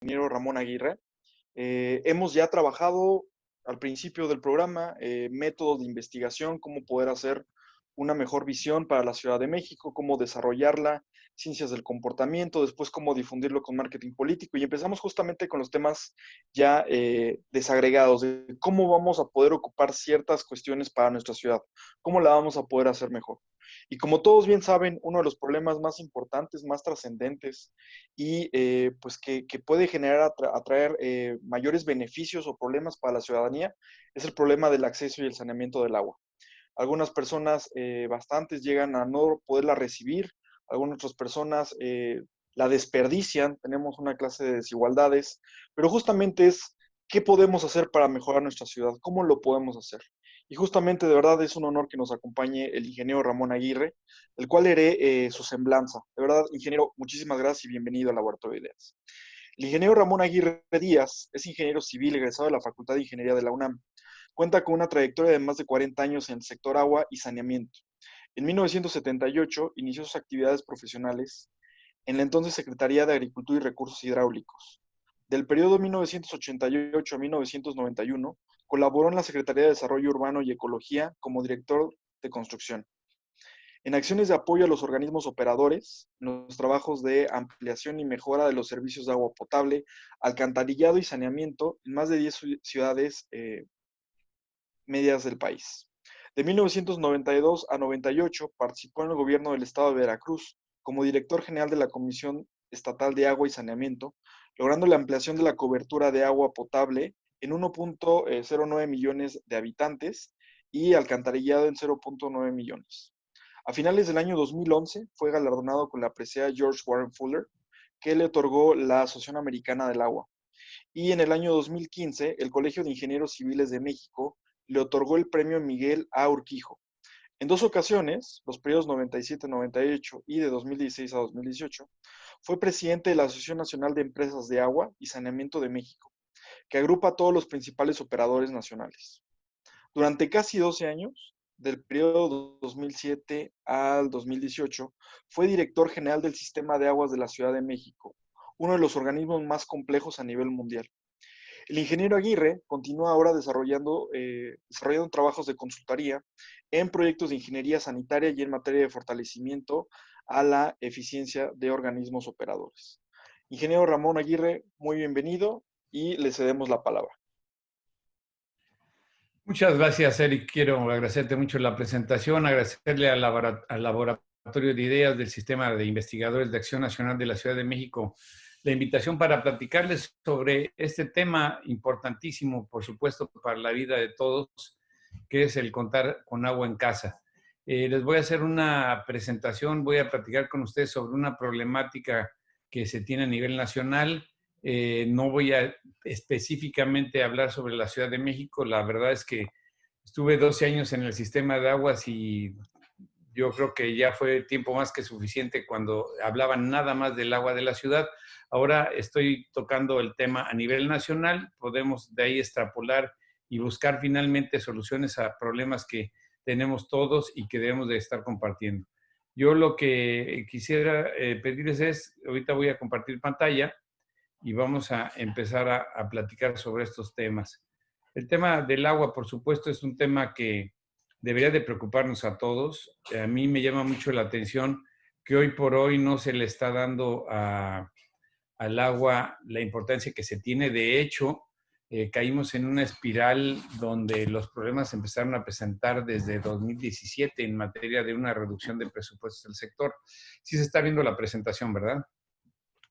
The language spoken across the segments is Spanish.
ingeniero Ramón Aguirre. Hemos ya trabajado al principio del programa métodos de investigación, cómo poder hacer una mejor visión para la Ciudad de México, cómo desarrollarla, ciencias del comportamiento, después cómo difundirlo con marketing político y empezamos justamente con los temas ya desagregados de cómo vamos a poder ocupar ciertas cuestiones para nuestra ciudad, cómo la vamos a poder hacer mejor. Y como todos bien saben, uno de los problemas más importantes, más trascendentes y pues que puede generar, atraer mayores beneficios o problemas para la ciudadanía es el problema del acceso y el saneamiento del agua. Algunas personas, bastantes, llegan a no poderla recibir, algunas otras personas la desperdician, tenemos una clase de desigualdades, pero justamente es qué podemos hacer para mejorar nuestra ciudad, cómo lo podemos hacer. Y justamente de verdad es un honor que nos acompañe el ingeniero Ramón Aguirre, el cual haré su semblanza. De verdad, ingeniero, muchísimas gracias y bienvenido al Laboratorio de Ideas. El ingeniero Ramón Aguirre Díaz es ingeniero civil egresado de la Facultad de Ingeniería de la UNAM. Cuenta con una trayectoria de más de 40 años en el sector agua y saneamiento. En 1978 inició sus actividades profesionales en la entonces Secretaría de Agricultura y Recursos Hidráulicos. Del periodo 1988 a 1991, colaboró en la Secretaría de Desarrollo Urbano y Ecología como director de construcción. En acciones de apoyo a los organismos operadores, en los trabajos de ampliación y mejora de los servicios de agua potable, alcantarillado y saneamiento en más de 10 ciudades medias del país. De 1992 a 98 participó en el gobierno del estado de Veracruz como director general de la Comisión Estatal de Agua y Saneamiento, logrando la ampliación de la cobertura de agua potable en 1.09 millones de habitantes y alcantarillado en 0.9 millones. A finales del año 2011 fue galardonado con la presea George Warren Fuller, que le otorgó la Asociación Americana del Agua. Y en el año 2015, el Colegio de Ingenieros Civiles de México le otorgó el premio Miguel A. Urquijo. En dos ocasiones, los periodos 97-98 y de 2016 a 2018, fue presidente de la Asociación Nacional de Empresas de Agua y Saneamiento de México, que agrupa a todos los principales operadores nacionales. Durante casi 12 años, del periodo 2007 al 2018, fue director general del Sistema de Aguas de la Ciudad de México, uno de los organismos más complejos a nivel mundial. El ingeniero Aguirre continúa ahora desarrollando trabajos de consultoría en proyectos de ingeniería sanitaria y en materia de fortalecimiento a la eficiencia de organismos operadores. Ingeniero Ramón Aguirre, muy bienvenido y le cedemos la palabra. Muchas gracias, Eric. Quiero agradecerte mucho la presentación, agradecerle al Laboratorio de Ideas del Sistema de Investigadores de Acción Nacional de la Ciudad de México la invitación para platicarles sobre este tema importantísimo, por supuesto, para la vida de todos, que es el contar con agua en casa. Les voy a hacer una presentación, voy a platicar con ustedes sobre una problemática que se tiene a nivel nacional. No voy a específicamente hablar sobre la Ciudad de México. La verdad es que estuve 12 años en el sistema de aguas y yo creo que ya fue tiempo más que suficiente cuando hablaban nada más del agua de la ciudad. Ahora estoy tocando el tema a nivel nacional. Podemos de ahí extrapolar y buscar finalmente soluciones a problemas que tenemos todos y que debemos de estar compartiendo. Yo lo que quisiera pedirles es, ahorita voy a compartir pantalla y vamos a empezar a platicar sobre estos temas. El tema del agua, por supuesto, es un tema que debería de preocuparnos a todos. A mí me llama mucho la atención que hoy por hoy no se le está dando al agua la importancia que se tiene. De hecho, caímos en una espiral donde los problemas empezaron a presentar desde 2017 en materia de una reducción de presupuestos del sector. Sí se está viendo la presentación, ¿verdad?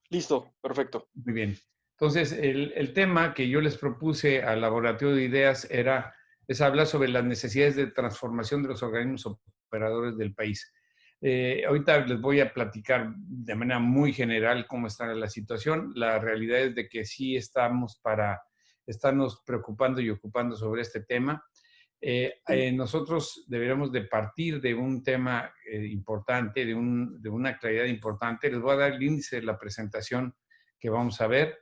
Listo, perfecto. Muy bien. Entonces, el tema que yo les propuse al Laboratorio de Ideas es hablar sobre las necesidades de transformación de los organismos operadores del país. Ahorita les voy a platicar de manera muy general cómo está la situación. La realidad es de que sí estamos para estarnos preocupando y ocupando sobre este tema. Nosotros deberíamos de partir de un tema importante, de una claridad importante. Les voy a dar el índice de la presentación que vamos a ver.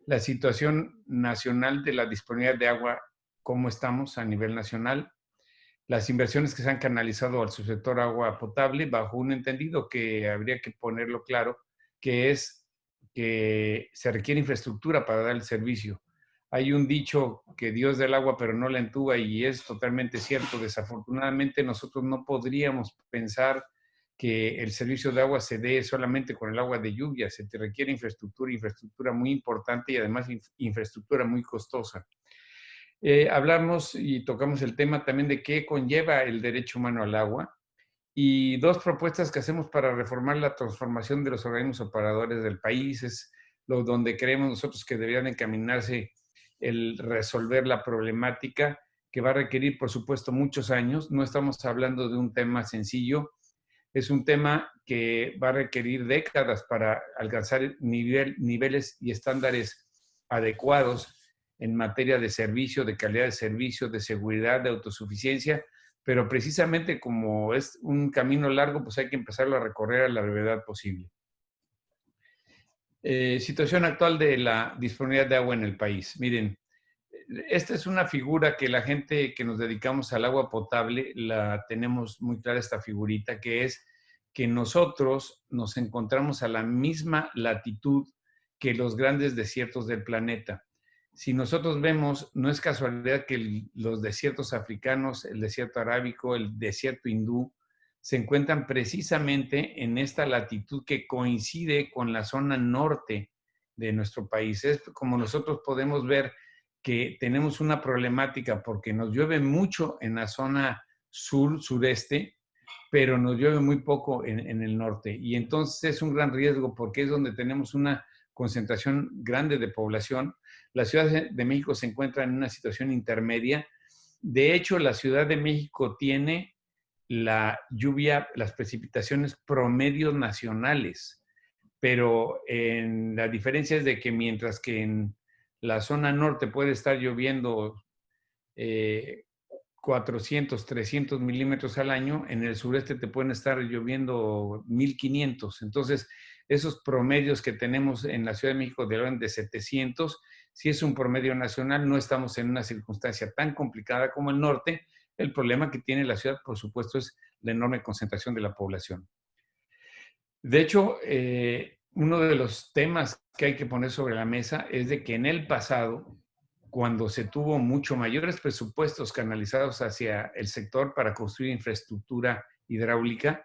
La situación nacional de la disponibilidad de agua, cómo estamos a nivel nacional. Las inversiones que se han canalizado al subsector agua potable bajo un entendido que habría que ponerlo claro, que es que se requiere infraestructura para dar el servicio. Hay un dicho que Dios da el agua pero no la entuba y es totalmente cierto. Desafortunadamente nosotros no podríamos pensar que el servicio de agua se dé solamente con el agua de lluvia. Se te requiere infraestructura, infraestructura muy importante y además infraestructura muy costosa. Hablamos y tocamos el tema también de qué conlleva el derecho humano al agua y dos propuestas que hacemos para reformar la transformación de los organismos operadores del país es lo donde creemos nosotros que deberían encaminarse el resolver la problemática que va a requerir, por supuesto, muchos años. No estamos hablando de un tema sencillo, es un tema que va a requerir décadas para alcanzar niveles y estándares adecuados en materia de servicio, de calidad de servicio, de seguridad, de autosuficiencia, pero precisamente como es un camino largo, pues hay que empezarlo a recorrer a la brevedad posible. Situación actual de la disponibilidad de agua en el país. Miren, esta es una figura que la gente que nos dedicamos al agua potable la tenemos muy clara, esta figurita, que es que nosotros nos encontramos a la misma latitud que los grandes desiertos del planeta. Si nosotros vemos, no es casualidad que los desiertos africanos, el desierto arábico, el desierto hindú, se encuentran precisamente en esta latitud que coincide con la zona norte de nuestro país. Es como nosotros podemos ver que tenemos una problemática porque nos llueve mucho en la zona sur, sureste, pero nos llueve muy poco en el norte. Y entonces es un gran riesgo porque es donde tenemos una concentración grande de población. La Ciudad de México se encuentra en una situación intermedia. De hecho, la Ciudad de México tiene la lluvia, las precipitaciones promedios nacionales, pero la diferencia es de que mientras que en la zona norte puede estar lloviendo 400, 300 milímetros al año, en el sureste te pueden estar lloviendo 1500. Entonces, esos promedios que tenemos en la Ciudad de México de orden de 700, si es un promedio nacional, no estamos en una circunstancia tan complicada como el norte. El problema que tiene la ciudad, por supuesto, es la enorme concentración de la población. De hecho, uno de los temas que hay que poner sobre la mesa es de que en el pasado, cuando se tuvo mucho mayores presupuestos canalizados hacia el sector para construir infraestructura hidráulica,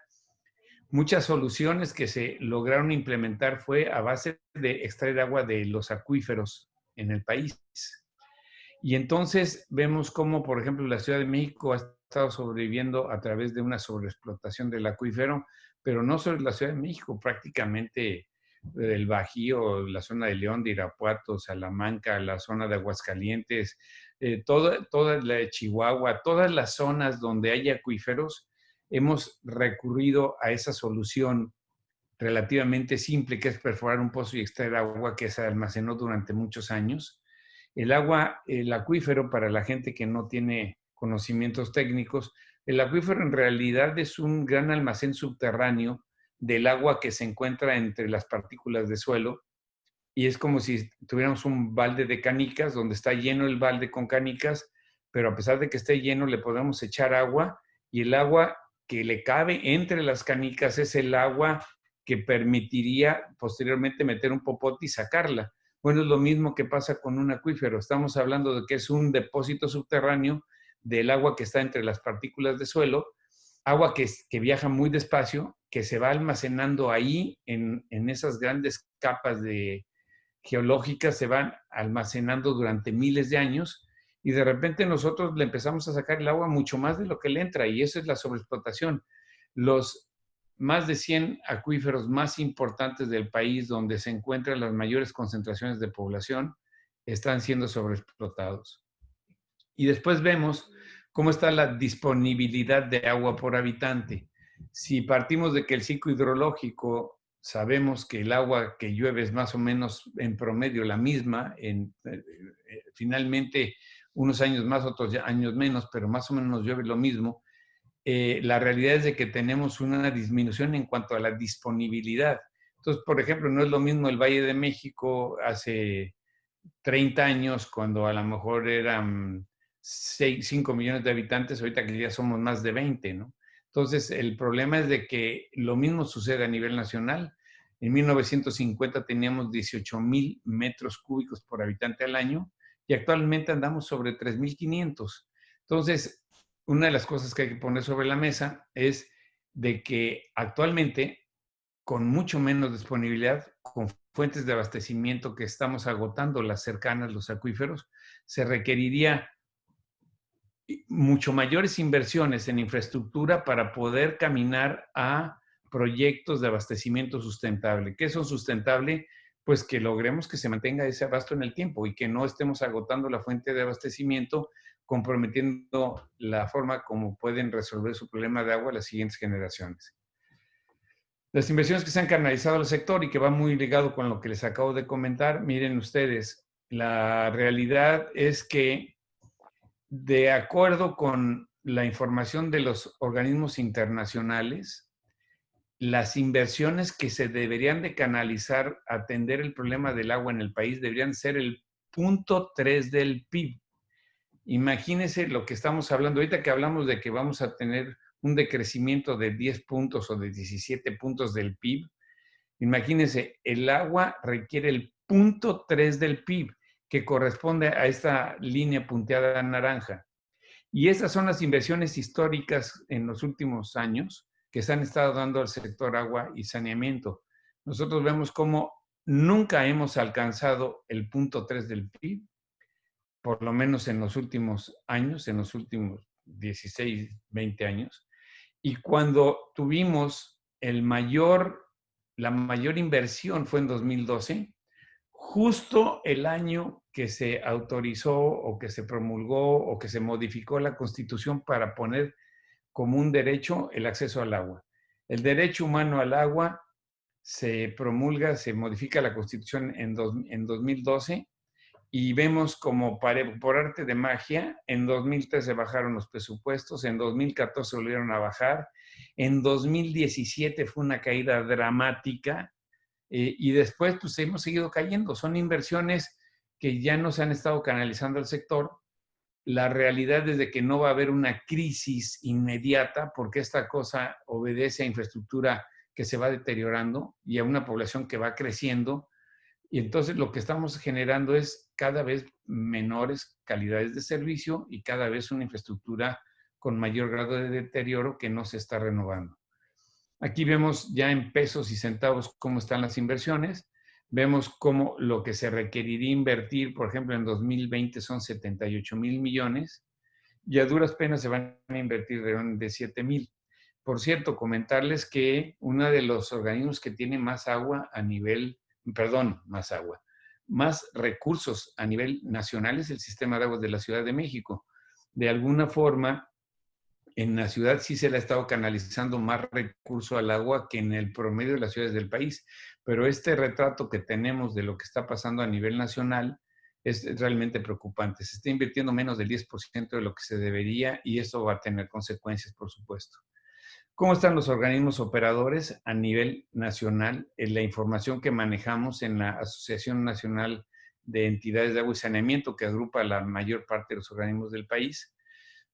muchas soluciones que se lograron implementar fue a base de extraer agua de los acuíferos en el país. Y entonces vemos cómo, por ejemplo, la Ciudad de México ha estado sobreviviendo a través de una sobreexplotación del acuífero, pero no solo la Ciudad de México, prácticamente el Bajío, la zona de León, de Irapuato, Salamanca, la zona de Aguascalientes, toda la de Chihuahua, todas las zonas donde hay acuíferos, hemos recurrido a esa solución relativamente simple, que es perforar un pozo y extraer agua que se almacenó durante muchos años. El agua, el acuífero, para la gente que no tiene conocimientos técnicos, el acuífero en realidad es un gran almacén subterráneo del agua que se encuentra entre las partículas de suelo y es como si tuviéramos un balde de canicas donde está lleno el balde con canicas, pero a pesar de que esté lleno le podemos echar agua y el agua que le cabe entre las canicas es el agua que permitiría posteriormente meter un popote y sacarla. Bueno, es lo mismo que pasa con un acuífero. Estamos hablando de que es un depósito subterráneo del agua que está entre las partículas de suelo, agua que viaja muy despacio, que se va almacenando ahí en esas grandes capas geológicas, se van almacenando durante miles de años y de repente nosotros le empezamos a sacar el agua mucho más de lo que le entra y eso es la sobreexplotación. Los más de 100 acuíferos más importantes del país donde se encuentran las mayores concentraciones de población están siendo sobreexplotados. Y después vemos cómo está la disponibilidad de agua por habitante. Si partimos de que el ciclo hidrológico, sabemos que el agua que llueve es más o menos en promedio la misma, finalmente unos años más, otros años menos, pero más o menos nos llueve lo mismo. La realidad es de que tenemos una disminución en cuanto a la disponibilidad. Entonces, por ejemplo, no es lo mismo el Valle de México hace 30 años, cuando a lo mejor eran 5 millones de habitantes, ahorita que ya somos más de 20, ¿no? Entonces, el problema es de que lo mismo sucede a nivel nacional. En 1950 teníamos 18,000 metros cúbicos por habitante al año y actualmente andamos sobre 3,500. Entonces, una de las cosas que hay que poner sobre la mesa es de que actualmente, con mucho menos disponibilidad, con fuentes de abastecimiento que estamos agotando, las cercanas, los acuíferos, se requeriría mucho mayores inversiones en infraestructura para poder caminar a proyectos de abastecimiento sustentable. ¿Qué son sustentable? Pues que logremos que se mantenga ese abasto en el tiempo y que no estemos agotando la fuente de abastecimiento, comprometiendo la forma como pueden resolver su problema de agua las siguientes generaciones. Las inversiones que se han canalizado al sector y que va muy ligado con lo que les acabo de comentar, miren ustedes, la realidad es que de acuerdo con la información de los organismos internacionales, las inversiones que se deberían de canalizar a atender el problema del agua en el país deberían ser el 0.3 del PIB. Imagínense lo que estamos hablando ahorita, que hablamos de que vamos a tener un decrecimiento de 10 puntos o de 17 puntos del PIB. Imagínense, el agua requiere el 0.3 del PIB, que corresponde a esta línea punteada naranja. Y esas son las inversiones históricas en los últimos años que se han estado dando al sector agua y saneamiento. Nosotros vemos cómo nunca hemos alcanzado el 0.3 del PIB, por lo menos en los últimos años, en los últimos 16, 20 años. Y cuando tuvimos la mayor inversión fue en 2012, justo el año que se autorizó o que se promulgó o que se modificó la Constitución para poner como un derecho el acceso al agua. El derecho humano al agua se promulga, se modifica la Constitución en 2012 y vemos como por arte de magia, en 2013 bajaron los presupuestos, en 2014 volvieron a bajar, en 2017 fue una caída dramática, y después pues hemos seguido cayendo. Son inversiones que ya no se han estado canalizando al sector. La realidad es de que no va a haber una crisis inmediata porque esta cosa obedece a infraestructura que se va deteriorando y a una población que va creciendo. Y entonces lo que estamos generando es cada vez menores calidades de servicio y cada vez una infraestructura con mayor grado de deterioro que no se está renovando. Aquí vemos ya en pesos y centavos cómo están las inversiones. Vemos cómo lo que se requeriría invertir, por ejemplo, en 2020 son 78,000 millones y a duras penas se van a invertir de 7,000. Por cierto, comentarles que uno de los organismos que tiene más agua a nivel, más recursos a nivel nacional es el Sistema de Aguas de la Ciudad de México. De alguna forma, en la ciudad sí se le ha estado canalizando más recurso al agua que en el promedio de las ciudades del país, pero este retrato que tenemos de lo que está pasando a nivel nacional es realmente preocupante. Se está invirtiendo menos del 10% de lo que se debería y eso va a tener consecuencias, por supuesto. ¿Cómo están los organismos operadores a nivel nacional? En la información que manejamos en la Asociación Nacional de Entidades de Agua y Saneamiento, que agrupa la mayor parte de los organismos del país.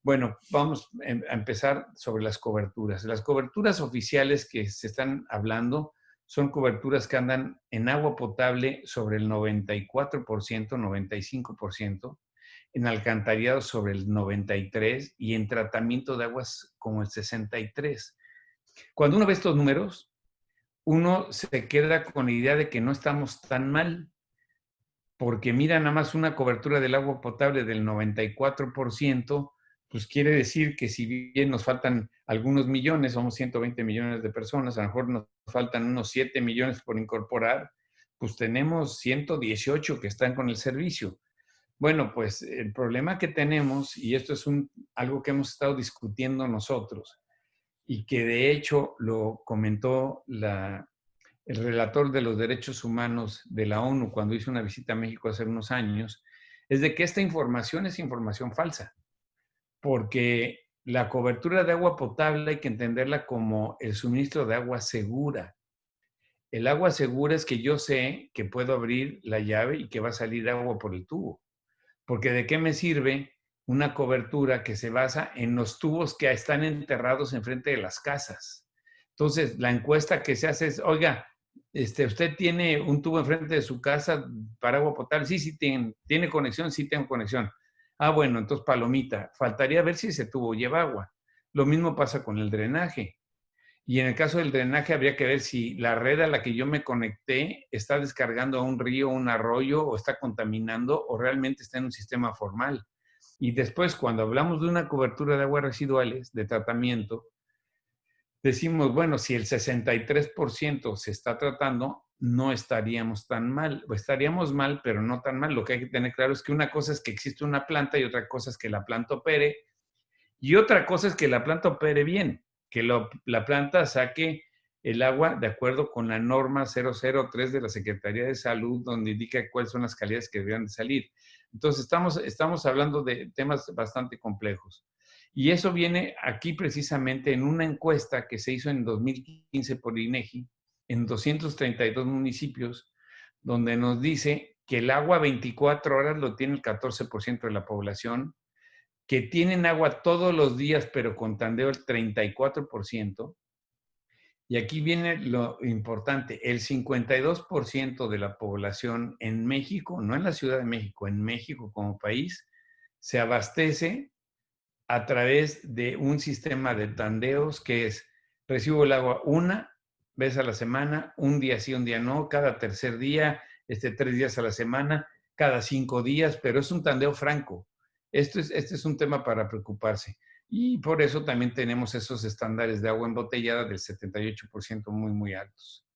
Bueno, vamos a empezar sobre las coberturas. Las coberturas oficiales que se están hablando son coberturas que andan en agua potable sobre el 94%, 95%, en alcantarillado sobre el 93% y en tratamiento de aguas como el 63%. Cuando uno ve estos números, uno se queda con la idea de que no estamos tan mal, porque mira nada más una cobertura del agua potable del 94%, pues quiere decir que si bien nos faltan algunos millones, somos 120 millones de personas, a lo mejor nos faltan unos 7 millones por incorporar, pues tenemos 118 que están con el servicio. Bueno, pues el problema que tenemos, y esto es algo que hemos estado discutiendo nosotros, y que de hecho lo comentó el relator de los derechos humanos de la ONU cuando hizo una visita a México hace unos años, es de que esta información es información falsa, porque la cobertura de agua potable hay que entenderla como el suministro de agua segura. El agua segura es que yo sé que puedo abrir la llave y que va a salir agua por el tubo. Porque ¿de qué me sirve una cobertura que se basa en los tubos que están enterrados enfrente de las casas? Entonces, la encuesta que se hace es, oiga, ¿Usted tiene un tubo enfrente de su casa para agua potable? Sí, sí, ¿tiene conexión? Sí, tengo conexión. Ah, bueno, entonces palomita. Faltaría ver si ese tubo lleva agua. Lo mismo pasa con el drenaje. Y en el caso del drenaje habría que ver si la red a la que yo me conecté está descargando a un río, un arroyo, o está contaminando, o realmente está en un sistema formal. Y después, cuando hablamos de una cobertura de aguas residuales, de tratamiento, decimos, bueno, si el 63% se está tratando, no estaríamos tan mal, o estaríamos mal, pero no tan mal. Lo que hay que tener claro es que una cosa es que existe una planta y otra cosa es que la planta opere, y otra cosa es que la planta opere bien, que la planta saque el agua de acuerdo con la norma 003 de la Secretaría de Salud, donde indica cuáles son las calidades que deberían de salir. Entonces, estamos hablando de temas bastante complejos. Y eso viene aquí precisamente en una encuesta que se hizo en 2015 por INEGI en 232 municipios, donde nos dice que el agua 24 horas lo tiene el 14% de la población, que tienen agua todos los días, pero con tandeo el 34%. Y aquí viene lo importante, el 52% de la población en México, no en la Ciudad de México, en México como país, se abastece a través de un sistema de tandeos que es, recibo el agua una vez a la semana, un día sí, un día no, cada tercer día, 3 días a la semana, cada 5 días, pero es un tandeo franco. Este es un tema para preocuparse. Y por eso también tenemos esos estándares de agua embotellada del 78% muy, muy altos.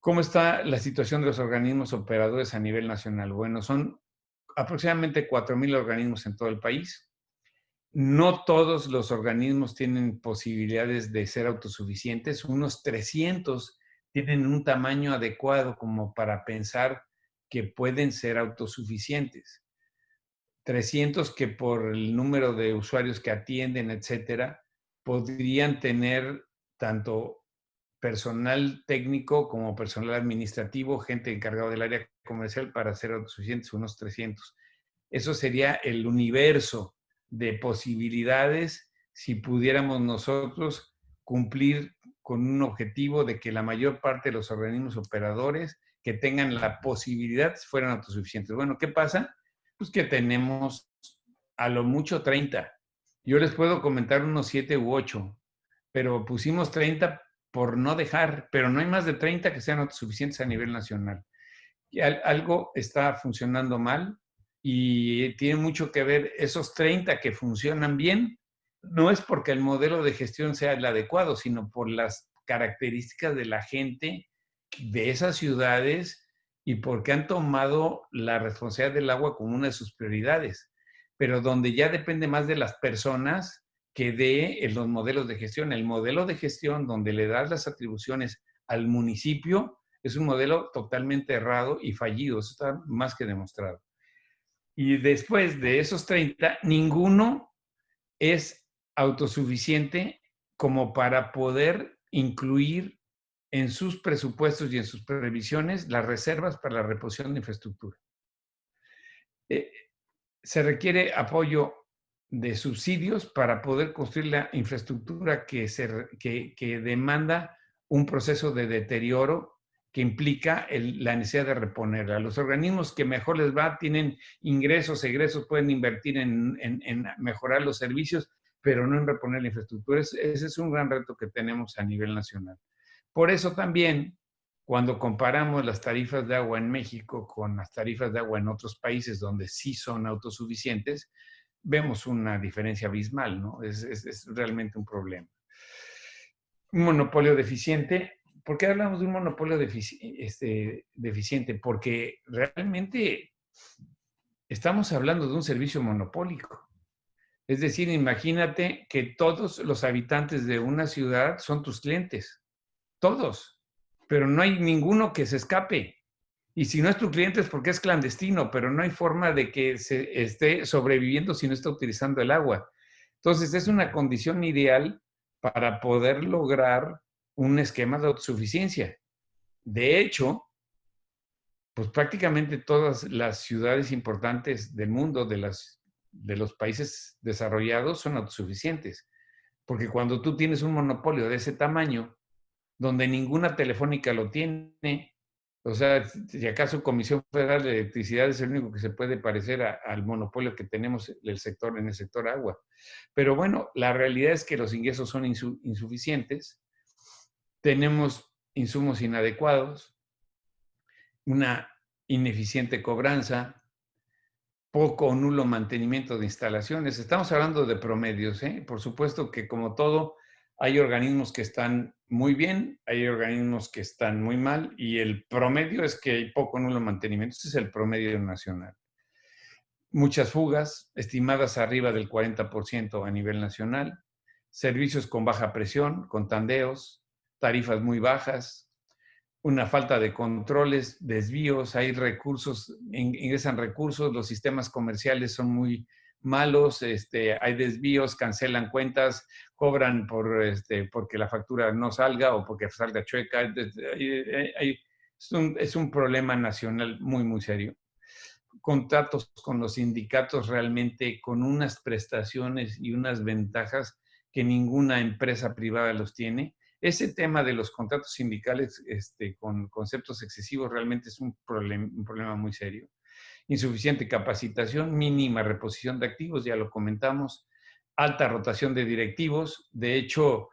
¿Cómo está la situación de los organismos operadores a nivel nacional? Bueno, son aproximadamente 4,000 organismos en todo el país. No todos los organismos tienen posibilidades de ser autosuficientes. Unos 300 tienen un tamaño adecuado como para pensar que pueden ser autosuficientes. 300 que por el número de usuarios que atienden, etcétera, podrían tener tanto personal técnico como personal administrativo, gente encargada del área comercial para ser autosuficientes, unos 300. Eso sería el universo de posibilidades si pudiéramos nosotros cumplir con un objetivo de que la mayor parte de los organismos operadores que tengan la posibilidad fueran autosuficientes. Bueno, ¿qué pasa? Pues que tenemos a lo mucho 30. Yo les puedo comentar unos 7 u 8, pero pusimos 30 por no dejar, pero no hay más de 30 que sean autosuficientes a nivel nacional. Y algo está funcionando mal y tiene mucho que ver esos 30 que funcionan bien, no es porque el modelo de gestión sea el adecuado, sino por las características de la gente de esas ciudades y porque han tomado la responsabilidad del agua como una de sus prioridades, pero donde ya depende más de las personas que de los modelos de gestión. El modelo de gestión donde le das las atribuciones al municipio es un modelo totalmente errado y fallido, eso está más que demostrado. Y después de esos 30, ninguno es autosuficiente como para poder incluir en sus presupuestos y en sus previsiones las reservas para la reposición de infraestructura. Se requiere apoyo de subsidios para poder construir la infraestructura que demanda un proceso de deterioro que implica la necesidad de reponerla. Los organismos que mejor les va tienen ingresos, egresos, pueden invertir en mejorar los servicios, pero no en reponer la infraestructura. Ese es un gran reto que tenemos a nivel nacional. Por eso también, cuando comparamos las tarifas de agua en México con las tarifas de agua en otros países donde sí son autosuficientes, vemos una diferencia abismal, ¿no? Es realmente un problema. Un monopolio deficiente. ¿Por qué hablamos de un monopolio deficiente? Porque realmente estamos hablando de un servicio monopólico. Es decir, imagínate que todos los habitantes de una ciudad son tus clientes, todos, pero no hay ninguno que se escape. Y si no es tu cliente es porque es clandestino, pero no hay forma de que se esté sobreviviendo si no está utilizando el agua. Entonces, es una condición ideal para poder lograr un esquema de autosuficiencia. De hecho, pues prácticamente todas las ciudades importantes del mundo, de los países desarrollados, son autosuficientes. Porque cuando tú tienes un monopolio de ese tamaño, donde ninguna telefónica lo tiene. O sea, si acaso Comisión Federal de Electricidad es el único que se puede parecer al monopolio que tenemos en el sector agua. Pero bueno, la realidad es que los ingresos son insuficientes, tenemos insumos inadecuados, una ineficiente cobranza, poco o nulo mantenimiento de instalaciones. Estamos hablando de promedios, ¿eh? Por supuesto que como todo, hay organismos que están muy bien, hay organismos que están muy mal, y el promedio es que hay poco o nulo mantenimiento. Ese es el promedio nacional. Muchas fugas, estimadas arriba del 40% a nivel nacional, servicios con baja presión, con tandeos, tarifas muy bajas, una falta de controles, desvíos, hay recursos, ingresan recursos, los sistemas comerciales son muy malos, hay desvíos, cancelan cuentas, cobran porque la factura no salga o porque salga chueca. Es un problema nacional muy, muy serio. Contratos con los sindicatos realmente con unas prestaciones y unas ventajas que ninguna empresa privada los tiene. Ese tema de los contratos sindicales con conceptos excesivos realmente es un problema muy serio. Insuficiente capacitación, mínima reposición de activos, ya lo comentamos, alta rotación de directivos. De hecho,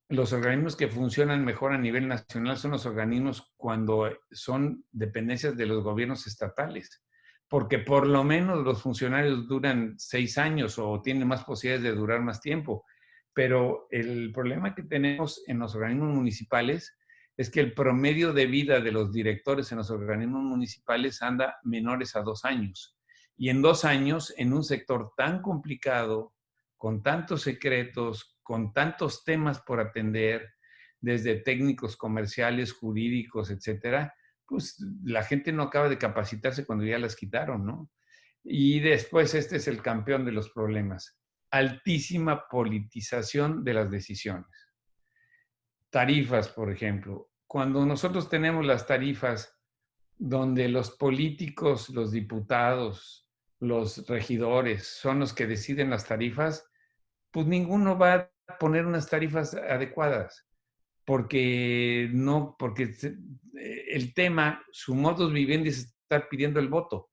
los organismos que funcionan mejor a nivel nacional son los organismos cuando son dependencias de los gobiernos estatales, porque por lo menos los funcionarios duran 6 años o tienen más posibilidades de durar más tiempo. Pero el problema que tenemos en los organismos municipales es que el promedio de vida de los directores en los organismos municipales anda menores a 2 años. Y en 2 años, en un sector tan complicado, con tantos secretos, con tantos temas por atender, desde técnicos comerciales, jurídicos, etcétera, pues la gente no acaba de capacitarse cuando ya las quitaron, ¿no? Y después este es el campeón de los problemas: altísima politización de las decisiones. Tarifas, por ejemplo. Cuando nosotros tenemos las tarifas donde los políticos, los diputados, los regidores son los que deciden las tarifas, pues ninguno va a poner unas tarifas adecuadas, porque no, porque el tema, su modus vivendi es estar pidiendo el voto.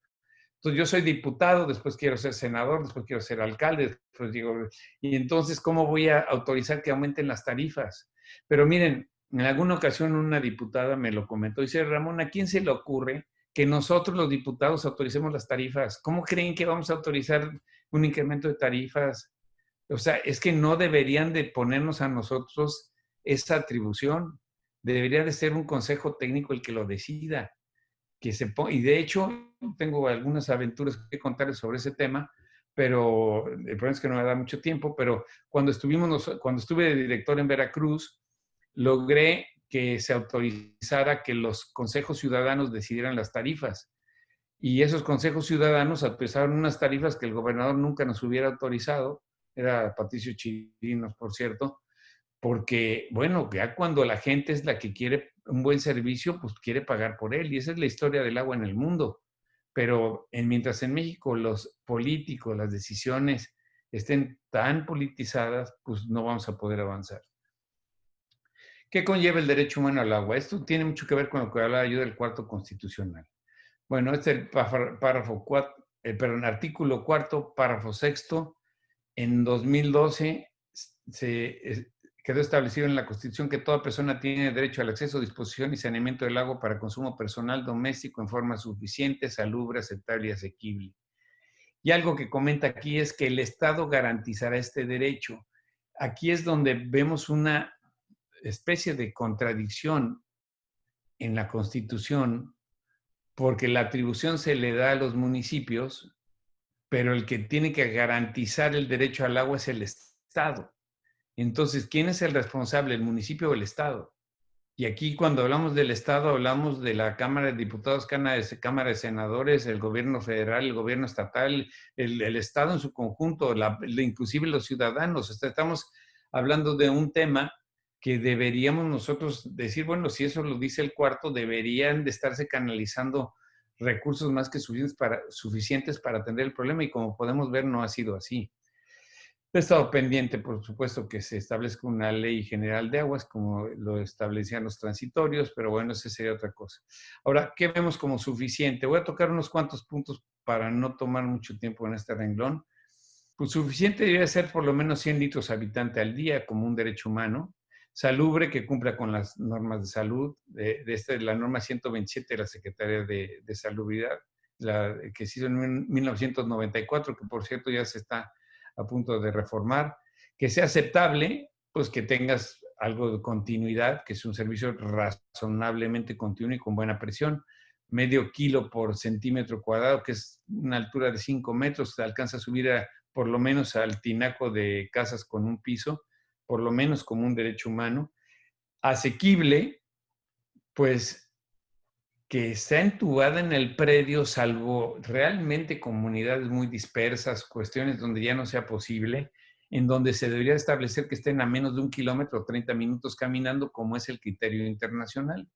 Entonces yo soy diputado, después quiero ser senador, después quiero ser alcalde, después digo, y entonces, ¿cómo voy a autorizar que aumenten las tarifas? Pero miren, en alguna ocasión una diputada me lo comentó, dice: Ramón, ¿a quién se le ocurre que nosotros los diputados autoricemos las tarifas? ¿Cómo creen que vamos a autorizar un incremento de tarifas? O sea, es que no deberían de ponernos a nosotros esa atribución. Debería de ser un consejo técnico el que lo decida. Y de hecho, tengo algunas aventuras que contarles sobre ese tema, pero el problema es que no me da mucho tiempo. Pero cuando estuve de director en Veracruz, logré que se autorizara que los consejos ciudadanos decidieran las tarifas. Y esos consejos ciudadanos autorizaron unas tarifas que el gobernador nunca nos hubiera autorizado. Era Patricio Chirinos, por cierto, porque, bueno, ya cuando la gente es la que quiere un buen servicio, pues quiere pagar por él. Y esa es la historia del agua en el mundo. Pero mientras en México los políticos, las decisiones estén tan politizadas, pues no vamos a poder avanzar. ¿Qué conlleva el derecho humano al agua? Esto tiene mucho que ver con lo que hablaba yo del cuarto constitucional. Bueno, este es el párrafo 4, artículo cuarto, párrafo sexto. En 2012 quedó establecido en la Constitución que toda persona tiene derecho al acceso, disposición y saneamiento del agua para consumo personal doméstico en forma suficiente, salubre, aceptable y asequible. Y algo que comenta aquí es que el Estado garantizará este derecho. Aquí es donde vemos una especie de contradicción en la Constitución, porque la atribución se le da a los municipios, pero el que tiene que garantizar el derecho al agua es el Estado. Entonces, ¿quién es el responsable, el municipio o el Estado? Y aquí cuando hablamos del Estado, hablamos de la Cámara de Diputados, Cámara de Senadores, el gobierno federal, el gobierno estatal, el Estado en su conjunto, inclusive los ciudadanos. Estamos hablando de un tema que deberíamos nosotros decir, bueno, si eso lo dice el cuarto, deberían de estarse canalizando recursos más que suficientes para atender el problema, y como podemos ver, no ha sido así. He estado pendiente, por supuesto, que se establezca una ley general de aguas, como lo establecían los transitorios, pero bueno, esa sería otra cosa. Ahora, ¿qué vemos como suficiente? Voy a tocar unos cuantos puntos para no tomar mucho tiempo en este renglón. Pues suficiente debería ser por lo menos 100 litros habitante al día como un derecho humano, salubre, que cumpla con las normas de salud, la norma 127 de la Secretaría de Salubridad, que se hizo en 1994, que por cierto ya se está a punto de reformar, que sea aceptable, pues que tengas algo de continuidad, que es un servicio razonablemente continuo y con buena presión. Medio kilo por centímetro cuadrado, que es una altura de 5 metros, se alcanza a subir por lo menos al tinaco de casas con un piso, por lo menos como un derecho humano. Asequible, pues que está entubada en el predio, salvo realmente comunidades muy dispersas, cuestiones donde ya no sea posible, en donde se debería establecer que estén a menos de 1 kilómetro o 30 minutos caminando, como es el criterio internacional.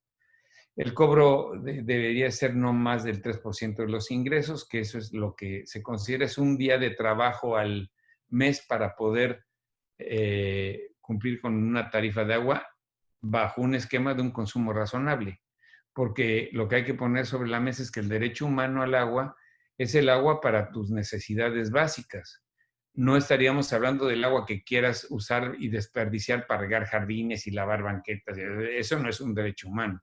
El cobro debería ser no más del 3% de los ingresos, que eso es lo que se considera es un día de trabajo al mes para poder cumplir con una tarifa de agua bajo un esquema de un consumo razonable. Porque lo que hay que poner sobre la mesa es que el derecho humano al agua es el agua para tus necesidades básicas. No estaríamos hablando del agua que quieras usar y desperdiciar para regar jardines y lavar banquetas. Eso no es un derecho humano.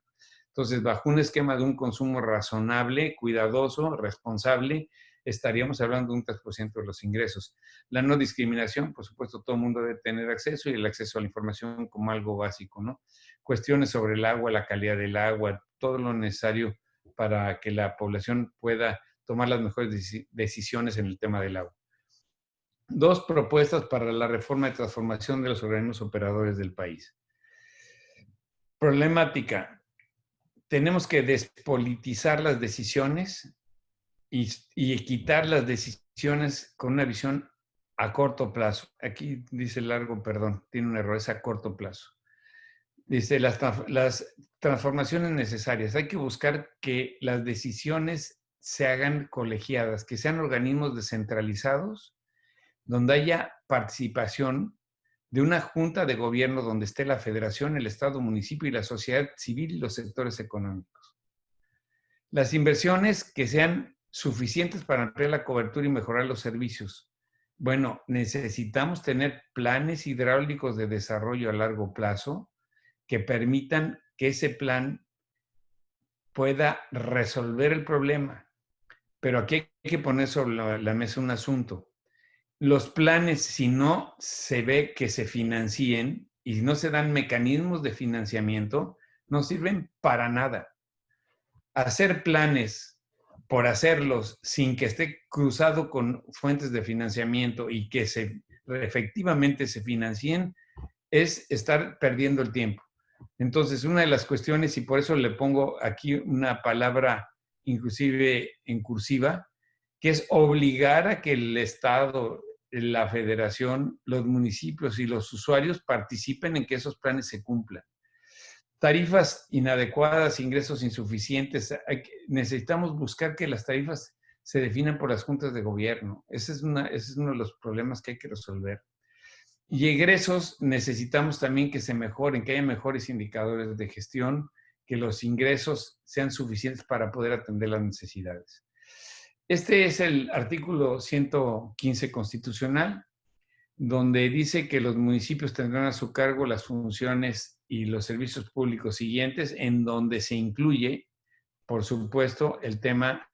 Entonces, bajo un esquema de un consumo razonable, cuidadoso, responsable, estaríamos hablando de un 3% de los ingresos. La no discriminación, por supuesto, todo el mundo debe tener acceso y el acceso a la información como algo básico, ¿no? Cuestiones sobre el agua, la calidad del agua, todo lo necesario para que la población pueda tomar las mejores decisiones en el tema del agua. 2 propuestas para la reforma y transformación de los organismos operadores del país. Problemática. Tenemos que despolitizar las decisiones y quitar las decisiones con una visión a corto plazo. Aquí dice largo, perdón, tiene un error, es a corto plazo. Dice, las transformaciones necesarias. Hay que buscar que las decisiones se hagan colegiadas, que sean organismos descentralizados, donde haya participación de una junta de gobierno donde esté la federación, el Estado, municipio y la sociedad civil y los sectores económicos. Las inversiones que sean suficientes para ampliar la cobertura y mejorar los servicios. Bueno, necesitamos tener planes hidráulicos de desarrollo a largo plazo que permitan que ese plan pueda resolver el problema. Pero aquí hay que poner sobre la mesa un asunto. Los planes, si no se ve que se financien y no se dan mecanismos de financiamiento, no sirven para nada. Hacer planes por hacerlos sin que esté cruzado con fuentes de financiamiento y que efectivamente se financien, es estar perdiendo el tiempo. Entonces, una de las cuestiones, y por eso le pongo aquí una palabra inclusive en cursiva, que es obligar a que el Estado, la federación, los municipios y los usuarios participen en que esos planes se cumplan. Tarifas inadecuadas, ingresos insuficientes. Necesitamos buscar que las tarifas se definan por las juntas de gobierno. Ese es uno de los problemas que hay que resolver. Y egresos, necesitamos también que se mejoren, que haya mejores indicadores de gestión, que los ingresos sean suficientes para poder atender las necesidades. Este es el artículo 115 constitucional, donde dice que los municipios tendrán a su cargo las funciones y los servicios públicos siguientes, en donde se incluye, por supuesto, el tema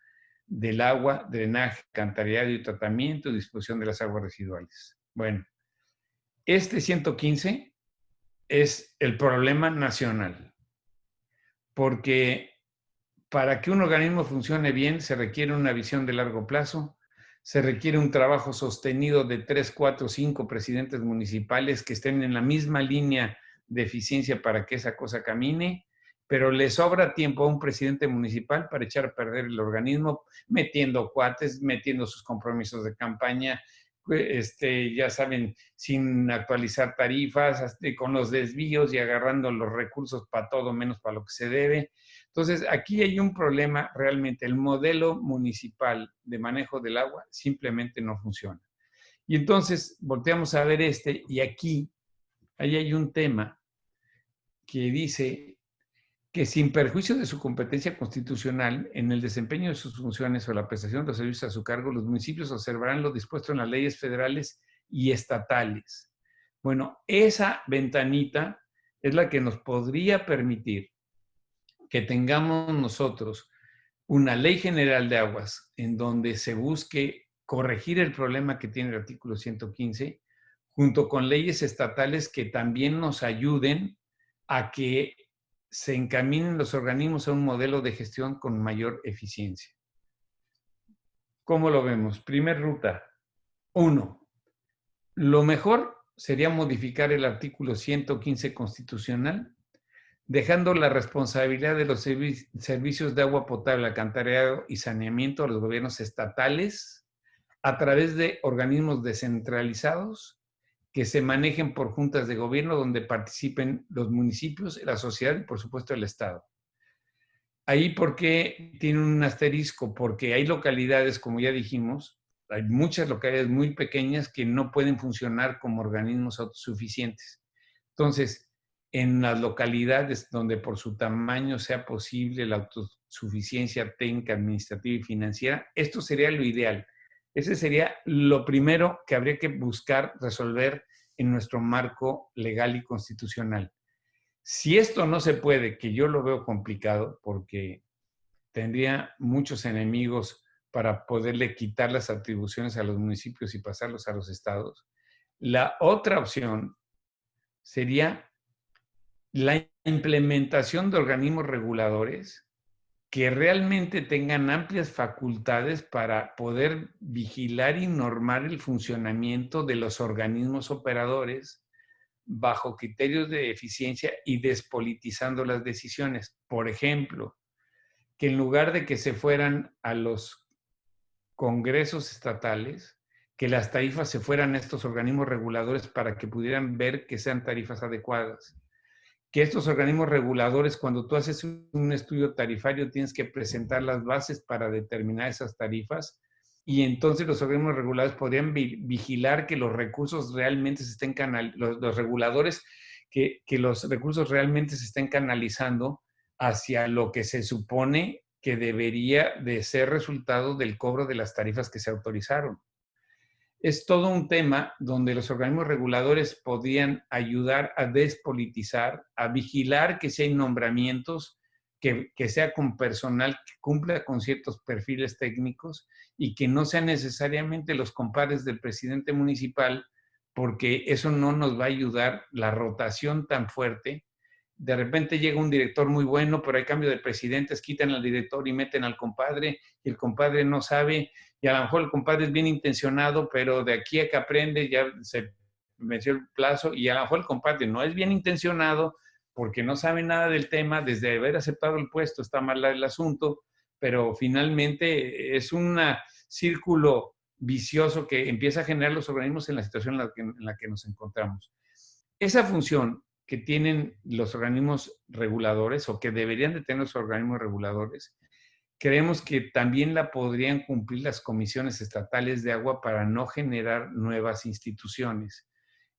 del agua, drenaje, alcantarillado y tratamiento y disposición de las aguas residuales. Bueno, este 115 es el problema nacional, porque para que un organismo funcione bien se requiere una visión de largo plazo, se requiere un trabajo sostenido de 3, 4, 5 presidentes municipales que estén en la misma línea de eficiencia para que esa cosa camine, pero le sobra tiempo a un presidente municipal para echar a perder el organismo, metiendo cuates, metiendo sus compromisos de campaña, ya saben, sin actualizar tarifas, con los desvíos y agarrando los recursos para todo menos para lo que se debe. Entonces, aquí hay un problema realmente. El modelo municipal de manejo del agua simplemente no funciona. Y entonces volteamos a ver y aquí, ahí hay un tema que dice que sin perjuicio de su competencia constitucional en el desempeño de sus funciones o la prestación de los servicios a su cargo, los municipios observarán lo dispuesto en las leyes federales y estatales. Bueno, esa ventanita es la que nos podría permitir que tengamos nosotros una ley general de aguas en donde se busque corregir el problema que tiene el artículo 115, junto con leyes estatales que también nos ayuden a que se encaminen los organismos a un modelo de gestión con mayor eficiencia. ¿Cómo lo vemos? Primer ruta. 1. Lo mejor sería modificar el artículo 115 constitucional, dejando la responsabilidad de los servicios de agua potable, alcantarillado y saneamiento a los gobiernos estatales a través de organismos descentralizados que se manejen por juntas de gobierno donde participen los municipios, la sociedad y por supuesto el Estado. Ahí, ¿por qué tiene un asterisco? Porque hay localidades, como ya dijimos, hay muchas localidades muy pequeñas que no pueden funcionar como organismos autosuficientes. Entonces, en las localidades donde por su tamaño sea posible la autosuficiencia técnica, administrativa y financiera, esto sería lo ideal. Ese sería lo primero que habría que buscar resolver en nuestro marco legal y constitucional. Si esto no se puede, que yo lo veo complicado porque tendría muchos enemigos para poderle quitar las atribuciones a los municipios y pasarlos a los estados, la otra opción sería la implementación de organismos reguladores que realmente tengan amplias facultades para poder vigilar y normar el funcionamiento de los organismos operadores bajo criterios de eficiencia y despolitizando las decisiones. Por ejemplo, que en lugar de que se fueran a los congresos estatales, que las tarifas se fueran a estos organismos reguladores para que pudieran ver que sean tarifas adecuadas. Que estos organismos reguladores, cuando tú haces un estudio tarifario, tienes que presentar las bases para determinar esas tarifas y entonces los organismos reguladores podrían vigilar que los recursos realmente se estén los reguladores, que los recursos realmente se estén canalizando hacia lo que se supone que debería de ser resultado del cobro de las tarifas que se autorizaron. Es todo un tema donde los organismos reguladores podían ayudar a despolitizar, a vigilar que si hay nombramientos, que sea con personal que cumpla con ciertos perfiles técnicos y que no sean necesariamente los compadres del presidente municipal, porque eso no nos va a ayudar la rotación tan fuerte. De repente llega un director muy bueno, pero hay cambio de presidentes, quitan al director y meten al compadre, y el compadre no sabe, y a lo mejor el compadre es bien intencionado, pero de aquí a que aprende ya se venció el plazo, y a lo mejor el compadre no es bien intencionado porque no sabe nada del tema, desde haber aceptado el puesto está mal el asunto, pero finalmente es un círculo vicioso que empieza a generar los organismos en la situación en la que nos encontramos. Esa función que tienen los organismos reguladores o que deberían de tener los organismos reguladores, creemos que también la podrían cumplir las comisiones estatales de agua para no generar nuevas instituciones.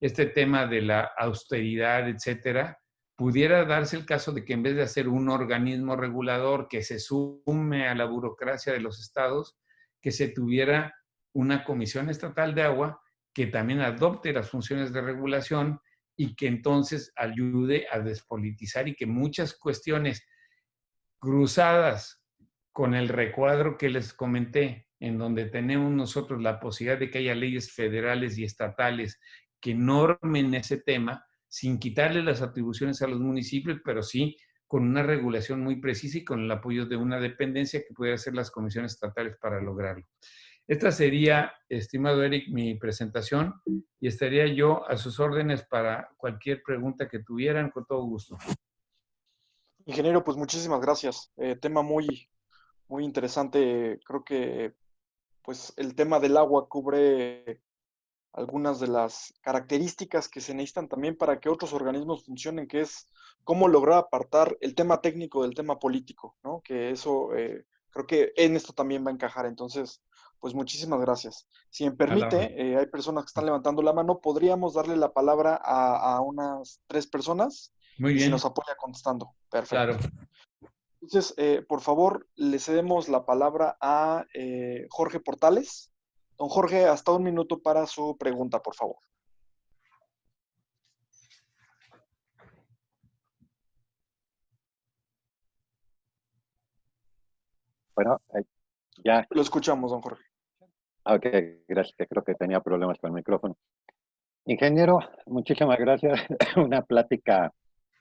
Este tema de la austeridad, etcétera, pudiera darse el caso de que en vez de hacer un organismo regulador que se sume a la burocracia de los estados, que se tuviera una comisión estatal de agua que también adopte las funciones de regulación y que entonces ayude a despolitizar y que muchas cuestiones cruzadas con el recuadro que les comenté, en donde tenemos nosotros la posibilidad de que haya leyes federales y estatales que normen ese tema sin quitarle las atribuciones a los municipios, pero sí con una regulación muy precisa y con el apoyo de una dependencia que pudiera hacer las comisiones estatales para lograrlo. Esta sería, estimado Eric, mi presentación y estaría yo a sus órdenes para cualquier pregunta que tuvieran, con todo gusto. Ingeniero, pues muchísimas gracias. Tema muy interesante. Creo que pues el tema del agua cubre algunas de las características que se necesitan también para que otros organismos funcionen, que es cómo lograr apartar el tema técnico del tema político, ¿no? Que eso creo que en esto también va a encajar. Entonces, Pues muchísimas gracias. Si me A la orden. permite, hay personas que están levantando la mano. ¿Podríamos darle la palabra a unas 3 personas? Muy Y si bien, nos apoya contestando. Perfecto. claro. Entonces, por favor, le cedemos la palabra a Jorge Portales. Don Jorge, hasta 1 minuto para su pregunta, por favor. Bueno, ya, Lo escuchamos, don Jorge. ok, gracias, que creo que tenía problemas con el micrófono. Ingeniero, muchísimas gracias. Una plática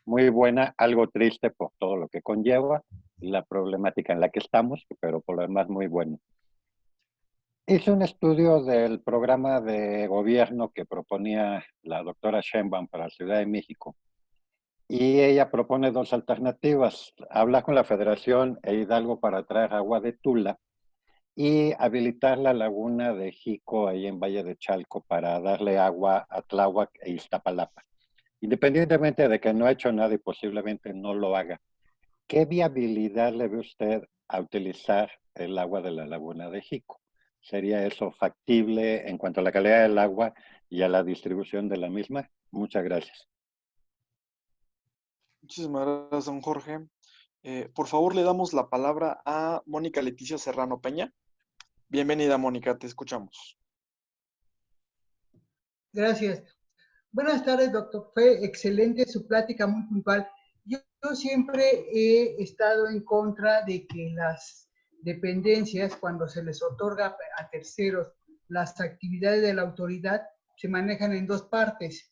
muy buena, algo triste por todo lo que conlleva y la problemática en la que estamos, pero por lo demás muy bueno. Hice un estudio del programa de gobierno que proponía la doctora Sheinbaum para la Ciudad de México y ella propone dos alternativas. Hablar con la Federación e Hidalgo para traer agua de Tula y habilitar la laguna de Jico ahí en Valle de Chalco para darle agua a Tláhuac e Iztapalapa. Independientemente de que no ha hecho nada y posiblemente no lo haga, ¿qué viabilidad le ve usted a utilizar el agua de la laguna de Jico? ¿Sería eso factible en cuanto a la calidad del agua y a la distribución de la misma? Muchas gracias. Muchísimas gracias, don Jorge. Por favor, le damos la palabra a Mónica Leticia Serrano Peña. Bienvenida, Mónica, te escuchamos. Gracias. Buenas tardes, doctor. Fue excelente su plática, muy puntual. Yo siempre he estado en contra de que las dependencias, cuando se les otorga a terceros las actividades de la autoridad, se manejan en dos partes.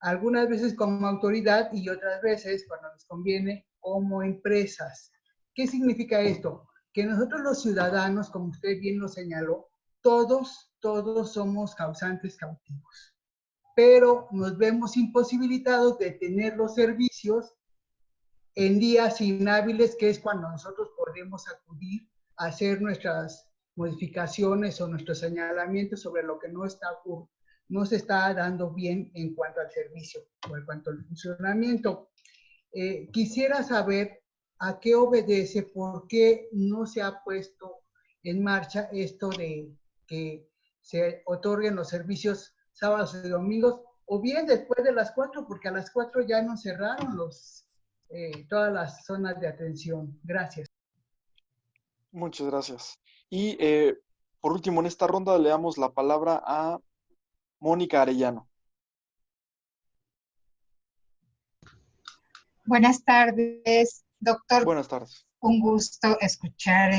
Algunas veces como autoridad y otras veces, cuando les conviene, como empresas. ¿Qué significa esto? Que nosotros los ciudadanos, como usted bien lo señaló, todos somos causantes cautivos, pero nos vemos imposibilitados de tener los servicios en días inhábiles, que es cuando nosotros podemos acudir a hacer nuestras modificaciones o nuestros señalamientos sobre lo que no se está dando bien en cuanto al servicio o en cuanto al funcionamiento. Quisiera saber a qué obedece, por qué no se ha puesto en marcha esto de que se otorguen los servicios sábados y domingos, o bien después de las 4, porque a las 4 ya nos cerraron todas las zonas de atención. Gracias. Muchas gracias. Y por último, en esta ronda le damos la palabra a Mónica Arellano. Buenas tardes, doctor. Buenas tardes. Un gusto escuchar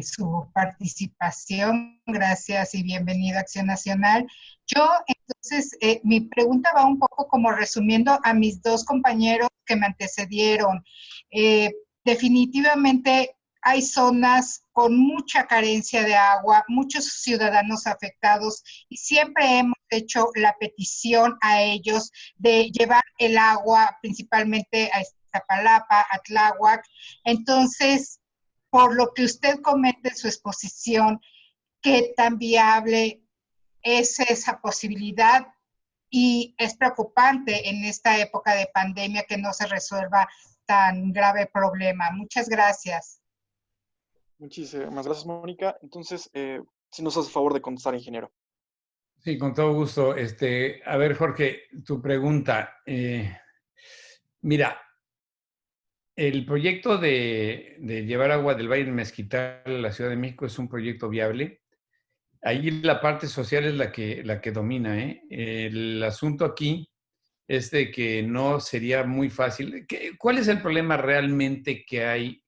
su participación. Gracias y bienvenido a Acción Nacional. Yo, entonces, mi pregunta va un poco como resumiendo a mis dos compañeros que me antecedieron. Definitivamente hay zonas con mucha carencia de agua, muchos ciudadanos afectados, y siempre hemos hecho la petición a ellos de llevar el agua principalmente a Iztapalapa, a Tláhuac. Entonces, por lo que usted comenta en su exposición, ¿qué tan viable es esa posibilidad? Y es preocupante en esta época de pandemia que no se resuelva tan grave problema. Muchas gracias. Muchísimas gracias, Mónica. Entonces, si nos hace favor de contestar, ingeniero. Sí, con todo gusto. A ver, Jorge, tu pregunta. Mira, el proyecto de llevar agua del Valle del Mezquital a la Ciudad de México es un proyecto viable. Ahí la parte social es la que domina, ¿eh? El asunto aquí es de que no sería muy fácil. ¿Cuál es el problema realmente que hay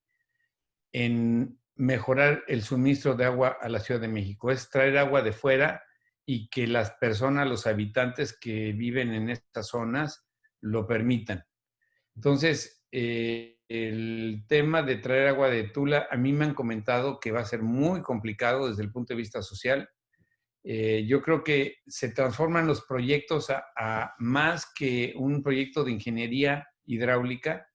en mejorar el suministro de agua a la Ciudad de México? Es traer agua de fuera y que las personas, los habitantes que viven en estas zonas lo permitan. Entonces, el tema de traer agua de Tula, a mí me han comentado que va a ser muy complicado desde el punto de vista social. Yo creo que se transforman los proyectos a más que un proyecto de ingeniería hidráulica,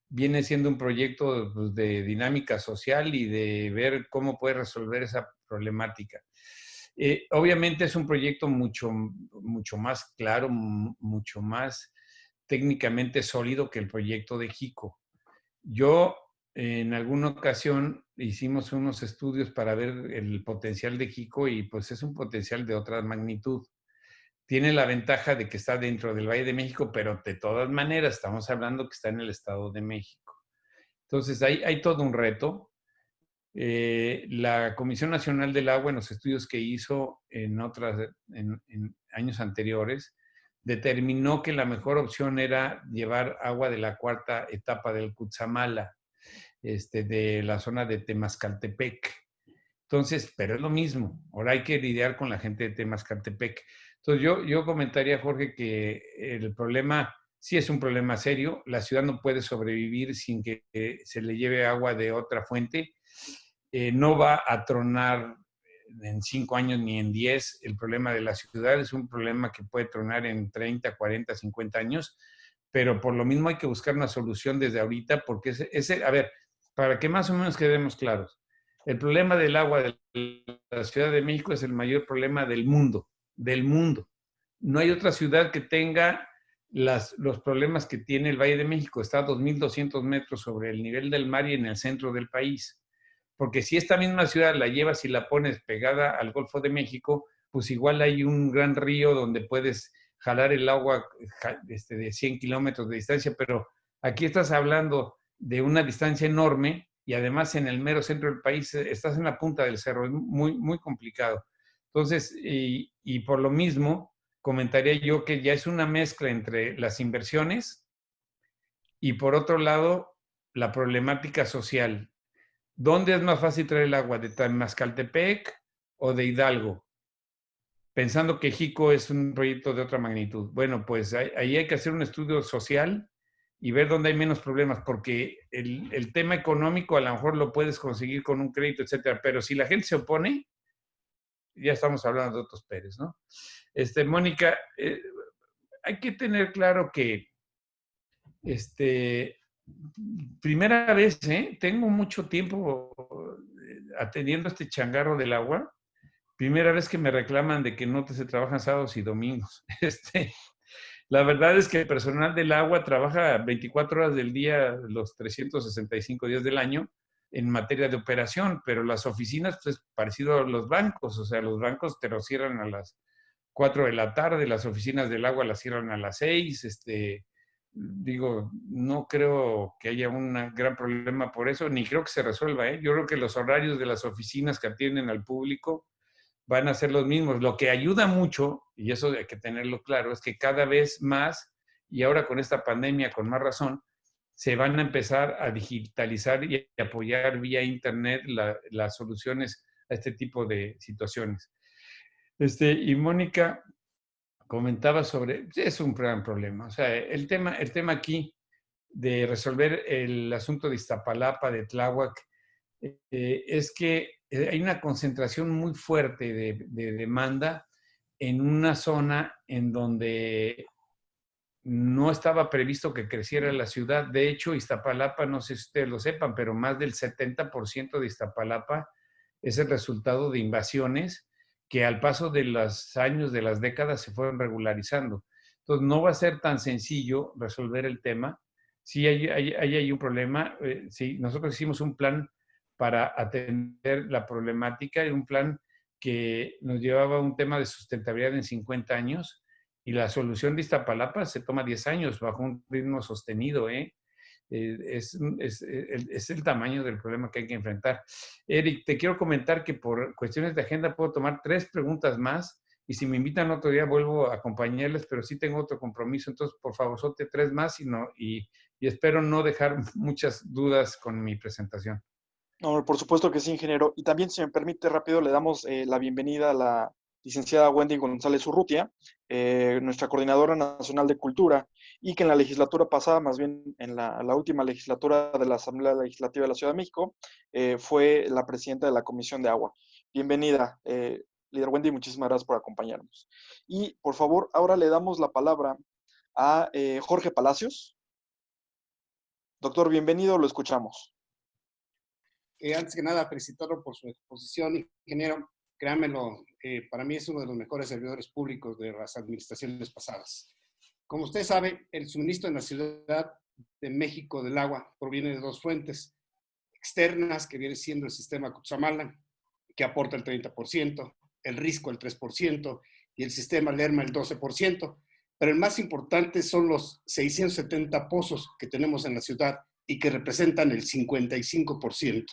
viene siendo un proyecto pues, de dinámica social y de ver cómo puede resolver esa problemática. Obviamente es un proyecto mucho más claro, mucho más técnicamente sólido que el proyecto de Jico. Yo en alguna ocasión hicimos unos estudios para ver el potencial de Jico y pues es un potencial de otra magnitud. Tiene la ventaja de que está dentro del Valle de México, pero de todas maneras estamos hablando que está en el Estado de México. Entonces hay todo un reto. La Comisión Nacional del Agua, en los estudios que hizo en años anteriores, determinó que la mejor opción era llevar agua de la cuarta etapa del Cutzamala, de la zona de Temascaltepec. Entonces, pero es lo mismo. Ahora hay que lidiar con la gente de Temascaltepec. Entonces, yo comentaría, Jorge, que el problema sí es un problema serio. La ciudad no puede sobrevivir sin que se le lleve agua de otra fuente. No va a tronar en 5 años ni en 10 el problema de la ciudad. Es un problema que puede tronar en 30, 40, 50 años. Pero por lo mismo hay que buscar una solución desde ahorita, porque a ver, para que más o menos quedemos claros, el problema del agua de la Ciudad de México es el mayor problema del mundo, del mundo. No hay otra ciudad que tenga los problemas que tiene el Valle de México. Está a 2.200 metros sobre el nivel del mar y en el centro del país. Porque si esta misma ciudad la llevas y la pones pegada al Golfo de México, pues igual hay un gran río donde puedes jalar el agua de 100 kilómetros de distancia, pero aquí estás hablando de una distancia enorme y además en el mero centro del país estás en la punta del cerro, es muy, muy complicado. Entonces, y por lo mismo, comentaría yo que ya es una mezcla entre las inversiones y por otro lado, la problemática social. ¿Dónde es más fácil traer el agua? ¿De Temascaltepec o de Hidalgo? Pensando que Jico es un proyecto de otra magnitud. Bueno, pues ahí hay que hacer un estudio social y ver dónde hay menos problemas, porque el tema económico a lo mejor lo puedes conseguir con un crédito, etcétera, pero si la gente se opone, ya estamos hablando de otros Pérez, ¿no? Mónica, hay que tener claro que primera vez, tengo mucho tiempo atendiendo este changarro del agua. Primera vez que me reclaman de que no se trabajan sábados y domingos. La verdad es que el personal del agua trabaja 24 horas del día, los 365 días del año, en materia de operación, pero las oficinas, pues, parecido a los bancos, o sea, los bancos te los cierran a las 4 de la tarde, las oficinas del agua las cierran a las 6, digo, no creo que haya un gran problema por eso, ni creo que se resuelva, Yo creo que los horarios de las oficinas que atienden al público van a ser los mismos. Lo que ayuda mucho, y eso hay que tenerlo claro, es que cada vez más, y ahora con esta pandemia con más razón, se van a empezar a digitalizar y apoyar vía internet las soluciones a este tipo de situaciones. Y Mónica comentaba sobre, es un gran problema, o sea, el tema aquí de resolver el asunto de Iztapalapa, de Tláhuac, es que hay una concentración muy fuerte de demanda en una zona en donde no estaba previsto que creciera la ciudad. De hecho, Iztapalapa, no sé si ustedes lo sepan, pero más del 70% de Iztapalapa es el resultado de invasiones que al paso de los años, de las décadas, se fueron regularizando. Entonces, no va a ser tan sencillo resolver el tema. Sí hay un problema. Sí, nosotros hicimos un plan para atender la problemática, y un plan que nos llevaba a un tema de sustentabilidad en 50 años, y la solución de Iztapalapa se toma 10 años bajo un ritmo sostenido, es el tamaño del problema que hay que enfrentar. Eric, te quiero comentar que por cuestiones de agenda puedo tomar 3 preguntas más, y si me invitan otro día vuelvo a acompañarles, pero sí tengo otro compromiso. Entonces, por favor, solte 3 más y espero no dejar muchas dudas con mi presentación. No, por supuesto que sí, ingeniero. Y también, si me permite rápido, le damos la bienvenida a la licenciada Wendy González Urrutia, nuestra coordinadora nacional de cultura, y que en la legislatura pasada, más bien en la última legislatura de la Asamblea Legislativa de la Ciudad de México, fue la presidenta de la Comisión de Agua. Bienvenida, líder Wendy, muchísimas gracias por acompañarnos. Y, por favor, ahora le damos la palabra a Jorge Palacios. Doctor, bienvenido, lo escuchamos. Antes que nada, felicitarlo por su exposición, ingeniero. Créanmelo, para mí es uno de los mejores servidores públicos de las administraciones pasadas. Como usted sabe, el suministro en la Ciudad de México del agua proviene de 2 fuentes. externas, que viene siendo el sistema Cutzamala, que aporta el 30%, el Risco el 3% y el sistema Lerma el 12%. Pero el más importante son los 670 pozos que tenemos en la ciudad y que representan el 55%.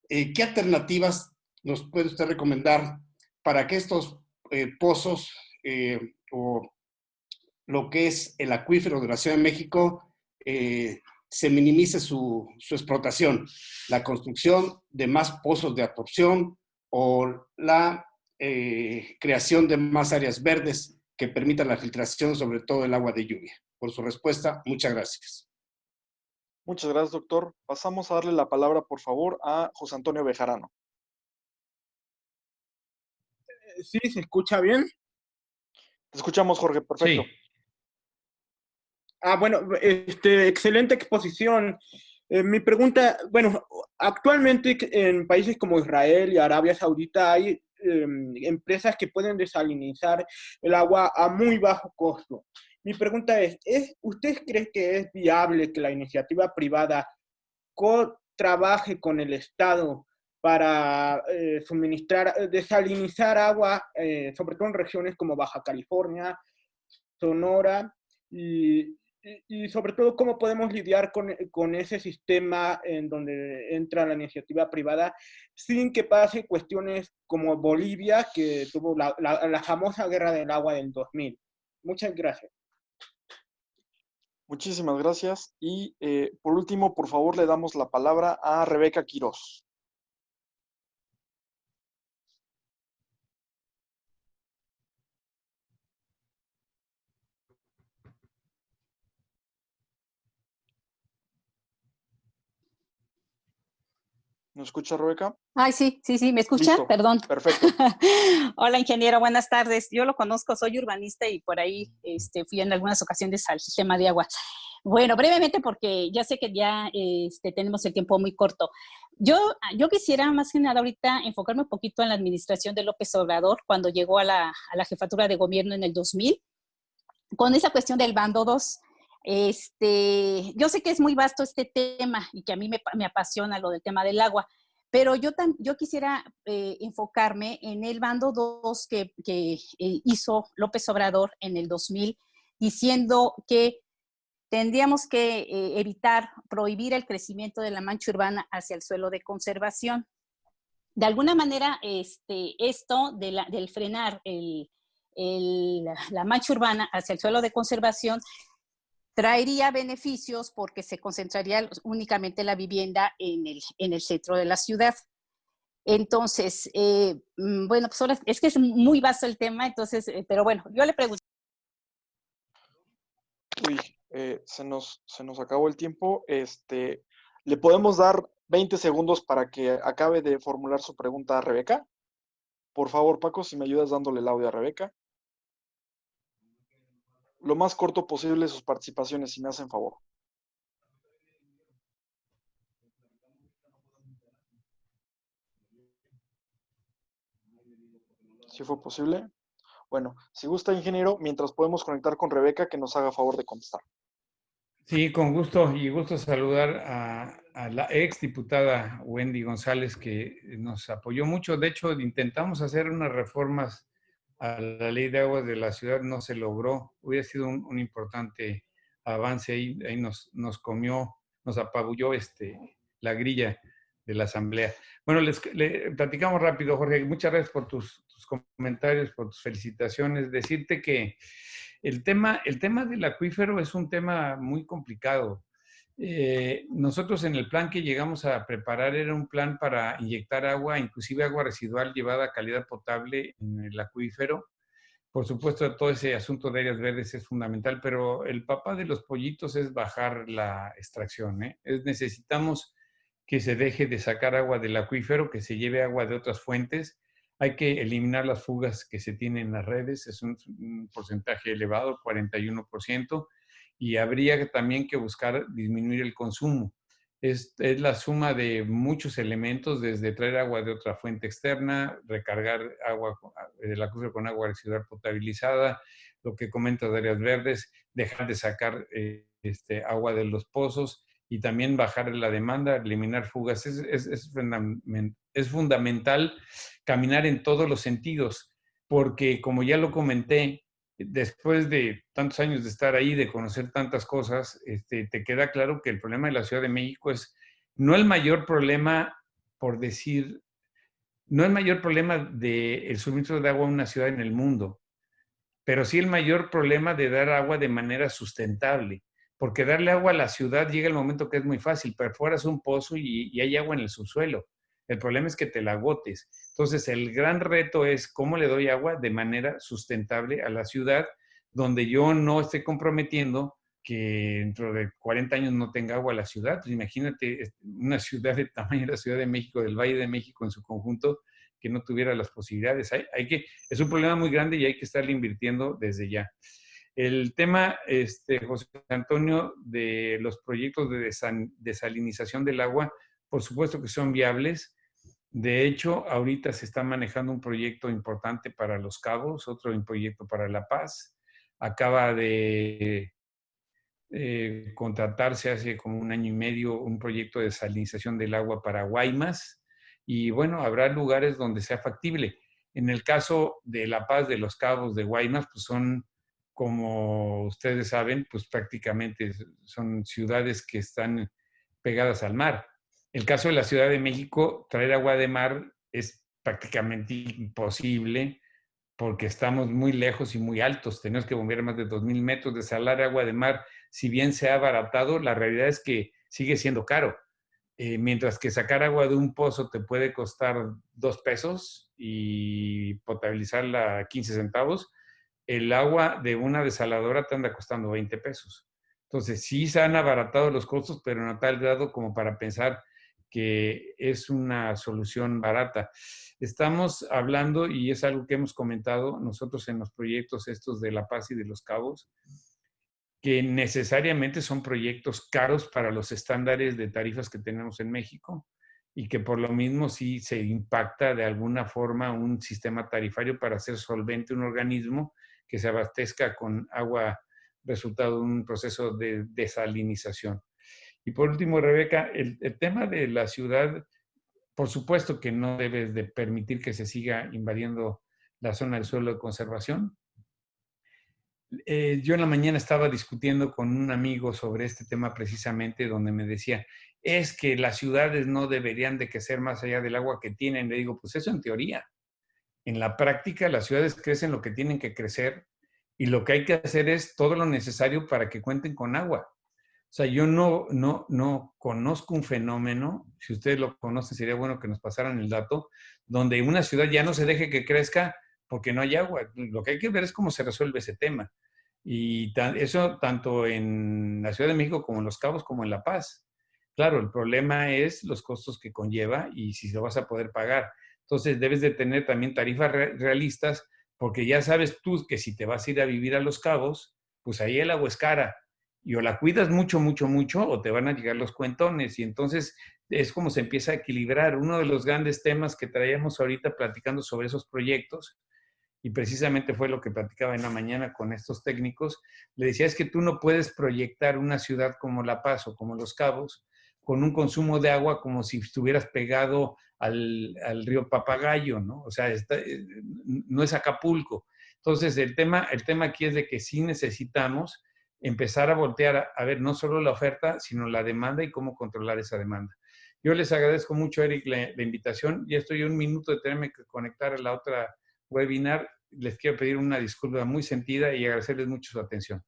¿Qué alternativas nos puede usted recomendar para que estos pozos o lo que es el acuífero de la Ciudad de México se minimice su explotación? La construcción de más pozos de absorción o la creación de más áreas verdes que permitan la filtración, sobre todo el agua de lluvia. Por su respuesta, muchas gracias. Muchas gracias, doctor. Pasamos a darle la palabra, por favor, a José Antonio Bejarano. Sí, ¿se escucha bien? Te escuchamos, Jorge, perfecto. Sí. Bueno, excelente exposición. Mi pregunta, bueno, actualmente en países como Israel y Arabia Saudita hay empresas que pueden desalinizar el agua a muy bajo costo. Mi pregunta ¿usted cree que es viable que la iniciativa privada trabaje con el Estado para desalinizar agua, sobre todo en regiones como Baja California, Sonora, y sobre todo cómo podemos lidiar con ese sistema en donde entra la iniciativa privada sin que pase cuestiones como Bolivia, que tuvo la famosa guerra del agua del 2000? Muchas gracias. Muchísimas gracias. Y por último, por favor, le damos la palabra a Rebeca Quiroz. ¿Nos escucha, Rebeca? Ay, sí, ¿me escucha? Listo. Perdón. Perfecto. Hola, ingeniero, buenas tardes. Yo lo conozco, soy urbanista y por ahí fui en algunas ocasiones al sistema de agua. Bueno, brevemente porque ya sé que ya tenemos el tiempo muy corto. Yo quisiera más que nada ahorita enfocarme un poquito en la administración de López Obrador cuando llegó a la jefatura de gobierno en el 2000, con esa cuestión del bando 2. Yo sé que es muy vasto este tema y que a mí me apasiona lo del tema del agua, pero yo quisiera enfocarme en el bando 2 que hizo López Obrador en el 2000, diciendo que tendríamos que prohibir el crecimiento de la mancha urbana hacia el suelo de conservación. De alguna manera, esto del frenar la mancha urbana hacia el suelo de conservación traería beneficios porque se concentraría únicamente la vivienda en el centro de la ciudad. Entonces, bueno, pues ahora es que es muy vasto el tema, entonces, pero bueno, yo le pregunto. Uy, se nos acabó el tiempo. ¿Le podemos dar 20 segundos para que acabe de formular su pregunta a Rebeca? Por favor, Paco, si me ayudas dándole el audio a Rebeca. Lo más corto posible sus participaciones, si me hacen favor. ¿Sí fue posible? Bueno, si gusta, ingeniero, mientras podemos conectar con Rebeca, que nos haga favor de contestar. Sí, con gusto, y gusto saludar a la ex diputada Wendy González, que nos apoyó mucho. De hecho, intentamos hacer unas reformas a la ley de aguas de la ciudad, no se logró. Hubiera sido un importante avance ahí, nos comió, nos apabulló la grilla de la asamblea. Bueno, le platicamos rápido, Jorge. Muchas gracias por tus comentarios, por tus felicitaciones. Decirte que el tema del acuífero es un tema muy complicado. Nosotros en el plan que llegamos a preparar era un plan para inyectar agua, inclusive agua residual llevada a calidad potable en el acuífero. Por supuesto, todo ese asunto de áreas verdes es fundamental, pero el papá de los pollitos es bajar la extracción, ¿eh? Necesitamos que se deje de sacar agua del acuífero, que se lleve agua de otras fuentes. Hay que eliminar las fugas que se tienen en las redes, es un porcentaje elevado, 41%, y habría también que buscar disminuir el consumo. Es la suma de muchos elementos, desde traer agua de otra fuente externa, recargar agua del acuífero con agua residual potabilizada, lo que comento de áreas verdes, dejar de sacar agua de los pozos y también bajar la demanda, eliminar fugas. Es fundamental caminar en todos los sentidos, porque como ya lo comenté, después de tantos años de estar ahí, de conocer tantas cosas, te queda claro que el problema de la Ciudad de México es no el mayor problema, por decir, no el mayor problema del suministro de agua a una ciudad en el mundo, pero sí el mayor problema de dar agua de manera sustentable. Porque darle agua a la ciudad llega el momento que es muy fácil, perforas un pozo y hay agua en el subsuelo. El problema es que te la agotes. Entonces, el gran reto es cómo le doy agua de manera sustentable a la ciudad, donde yo no esté comprometiendo que dentro de 40 años no tenga agua la ciudad. Pues imagínate una ciudad de tamaño de la Ciudad de México, del Valle de México en su conjunto, que no tuviera las posibilidades. Es un problema muy grande y hay que estarle invirtiendo desde ya. El tema, José Antonio, de los proyectos de desalinización del agua, por supuesto que son viables. De hecho, ahorita se está manejando un proyecto importante para Los Cabos, otro proyecto para La Paz. Acaba de contratarse hace como un año y medio un proyecto de desalinización del agua para Guaymas. Y bueno, habrá lugares donde sea factible. En el caso de La Paz, de Los Cabos, de Guaymas, pues son, como ustedes saben, pues prácticamente son ciudades que están pegadas al mar. El caso de la Ciudad de México, traer agua de mar es prácticamente imposible porque estamos muy lejos y muy altos. Tenemos que bombear más de 2,000 metros. Desalar agua de mar, si bien se ha abaratado, la realidad es que sigue siendo caro. Mientras que sacar agua de un pozo te puede costar 2 pesos y potabilizarla 15 centavos, el agua de una desaladora te anda costando 20 pesos. Entonces, sí se han abaratado los costos, pero no a tal grado como para pensar que es una solución barata. Estamos hablando, y es algo que hemos comentado nosotros en los proyectos estos de La Paz y de Los Cabos, que necesariamente son proyectos caros para los estándares de tarifas que tenemos en México y que por lo mismo sí se impacta de alguna forma un sistema tarifario para hacer solvente un organismo que se abastezca con agua resultado de un proceso de desalinización. Y por último, Rebeca, el tema de la ciudad, por supuesto que no debes de permitir que se siga invadiendo la zona del suelo de conservación. Yo en la mañana estaba discutiendo con un amigo sobre este tema precisamente, donde me decía, es que las ciudades no deberían de crecer más allá del agua que tienen. Le digo, pues eso en teoría. En la práctica, las ciudades crecen lo que tienen que crecer y lo que hay que hacer es todo lo necesario para que cuenten con agua. O sea, yo no conozco un fenómeno, si ustedes lo conocen, sería bueno que nos pasaran el dato, donde una ciudad ya no se deje que crezca porque no hay agua. Lo que hay que ver es cómo se resuelve ese tema. Y eso tanto en la Ciudad de México como en Los Cabos como en La Paz. Claro, el problema es los costos que conlleva y si lo vas a poder pagar. Entonces debes de tener también tarifas realistas porque ya sabes tú que si te vas a ir a vivir a Los Cabos, pues ahí el agua es cara. Y o la cuidas mucho, mucho, mucho, o te van a llegar los cuentones. Y entonces es como se empieza a equilibrar. Uno de los grandes temas que traíamos ahorita platicando sobre esos proyectos, y precisamente fue lo que platicaba en la mañana con estos técnicos, le decía, es que tú no puedes proyectar una ciudad como La Paz o como Los Cabos con un consumo de agua como si estuvieras pegado al río Papagayo, ¿no? O sea, no es Acapulco. Entonces, el tema aquí es de que sí necesitamos empezar a voltear a ver no solo la oferta, sino la demanda y cómo controlar esa demanda. Yo les agradezco mucho, Eric, la invitación. Ya estoy a un minuto de tenerme que conectar a la otra webinar. Les quiero pedir una disculpa muy sentida y agradecerles mucho su atención.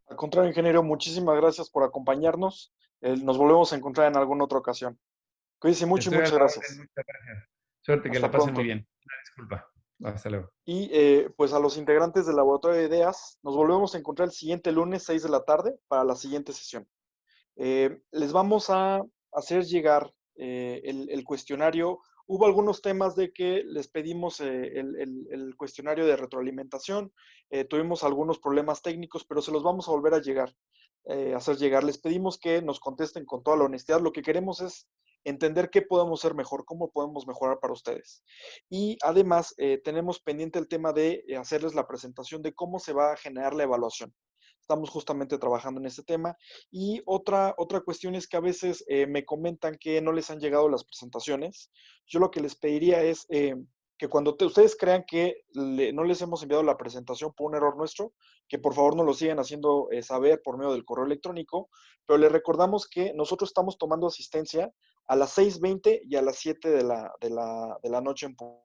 Al contrario, ingeniero, muchísimas gracias por acompañarnos. Nos volvemos a encontrar en alguna otra ocasión. Cuídense mucho y muchas gracias. Muchas gracias. Suerte, que la pasen muy bien. Una disculpa. Hasta luego. Y pues a los integrantes del Laboratorio de Ideas, nos volvemos a encontrar el siguiente lunes, 6 de la tarde, para la siguiente sesión. Les vamos a hacer llegar el cuestionario. Hubo algunos temas de que les pedimos el cuestionario de retroalimentación. Tuvimos algunos problemas técnicos, pero se los vamos a volver a hacer llegar. Les pedimos que nos contesten con toda la honestidad. Lo que queremos es entender qué podemos hacer mejor, cómo podemos mejorar para ustedes. Y además tenemos pendiente el tema de hacerles la presentación de cómo se va a generar la evaluación. Estamos justamente trabajando en este tema. Y otra cuestión es que a veces me comentan que no les han llegado las presentaciones. Yo lo que les pediría es que cuando ustedes crean que no les hemos enviado la presentación por un error nuestro, que por favor nos lo sigan haciendo saber por medio del correo electrónico, pero les recordamos que nosotros estamos tomando asistencia a las 6:20 y a las 7 de la noche en punto.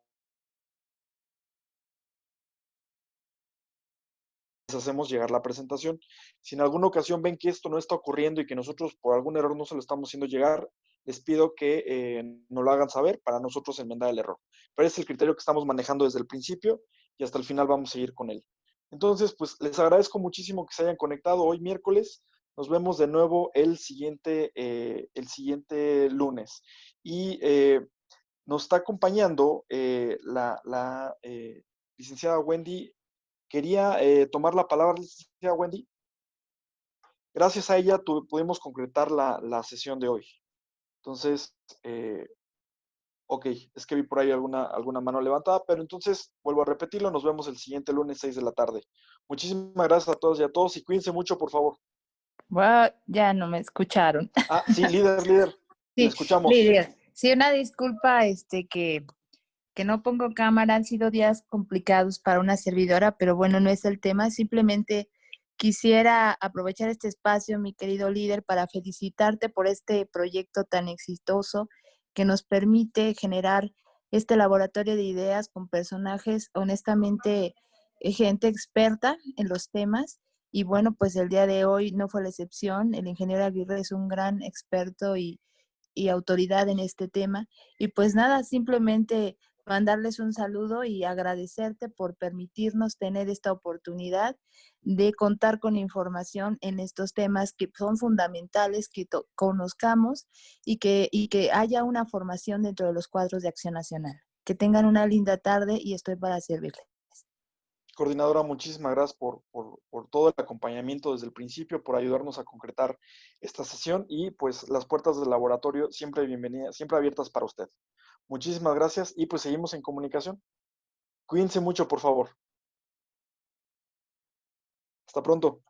Les hacemos llegar la presentación. Si en alguna ocasión ven que esto no está ocurriendo y que nosotros por algún error no se lo estamos haciendo llegar, les pido que nos lo hagan saber para nosotros enmendar el error. Pero es el criterio que estamos manejando desde el principio y hasta el final vamos a seguir con él. Entonces, pues les agradezco muchísimo que se hayan conectado hoy miércoles. Nos vemos de nuevo el siguiente lunes. Y nos está acompañando la licenciada Wendy. Quería tomar la palabra, licenciada Wendy. Gracias a ella pudimos concretar la sesión de hoy. Entonces, ok, es que vi por ahí alguna mano levantada, pero entonces vuelvo a repetirlo, nos vemos el siguiente lunes 6 de la tarde. Muchísimas gracias a todos y a todos y cuídense mucho, por favor. Wow, ya no me escucharon. Ah, sí, líder, le Sí, escuchamos. líder. Sí, una disculpa, que no pongo cámara, han sido días complicados para una servidora, pero bueno, no es el tema, simplemente quisiera aprovechar este espacio, mi querido líder, para felicitarte por este proyecto tan exitoso que nos permite generar este laboratorio de ideas con personajes, honestamente, gente experta en los temas. Y bueno, pues el día de hoy no fue la excepción. El ingeniero Aguirre es un gran experto y autoridad en este tema. Y pues nada, simplemente mandarles un saludo y agradecerte por permitirnos tener esta oportunidad de contar con información en estos temas que son fundamentales, que conozcamos y que haya una formación dentro de los cuadros de acción nacional. Que tengan una linda tarde y estoy para servirles. Coordinadora, muchísimas gracias por todo el acompañamiento desde el principio, por ayudarnos a concretar esta sesión y pues las puertas del laboratorio siempre bienvenidas, siempre abiertas para usted. Muchísimas gracias y pues seguimos en comunicación. Cuídense mucho, por favor. Hasta pronto.